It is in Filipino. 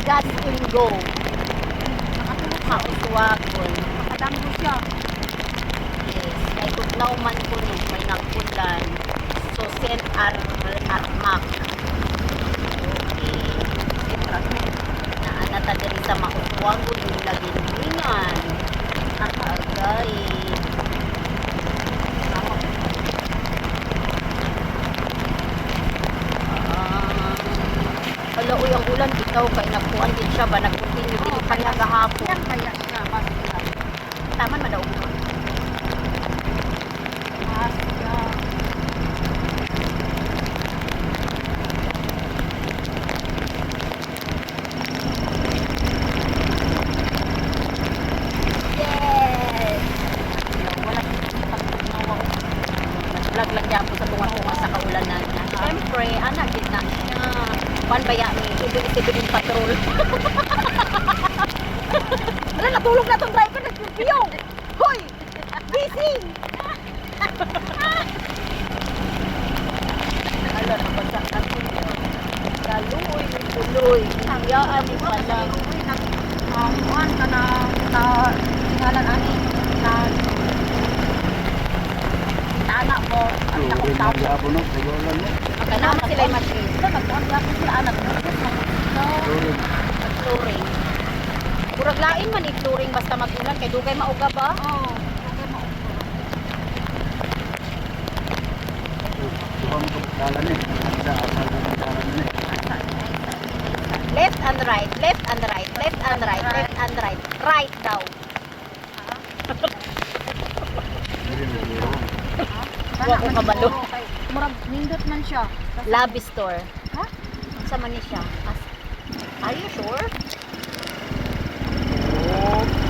gas in go. Mauswagon. Nakadanggo siya. Yes. Kay Tugnaw man ko ni may nagpulan. So, send armak. Okay. Naanata diri sa mauswagon yung laginlingan. Agay. Hala, uy, ang ulan bitaw kay nagkuhan din siya ba nag-continue din pa niya gahapon. Yan kaya siya. Bakit siya? Taman madaw mo. Siya. Yes! Wala pagtunawa. Vlog lang niya po sa tunga-tunga sa kaulanan niya. Siyempre, anak din na siya. Pan ba yan? Ibig patrol. Wala, natulog na itong driver. Nagpipiyong. Hoy! Gising! Ala, napagsak na ito. Kaluoy, tuloy. Hayaan mo pala. Kuhan ka na ngalan ani na anak mo. Ang Tuloy na gapon no, sayolan mo. Magkanama sila yung machine. Nagkuhan ka sila anak mo. Tuloy. Flooring. Kurag lain man i-flooring basta mag-ulan kay dugay mauga ba? Oo. Tuwang kalan eh. Sa asal ng kalan eh. Left and right, left and right, left and right, left and right. Right daw. Dili na dili. Wa ko kabalo. Murag nindot man siya. Lobby store. Ha? Sa man ni siya? Are you sure? Oh.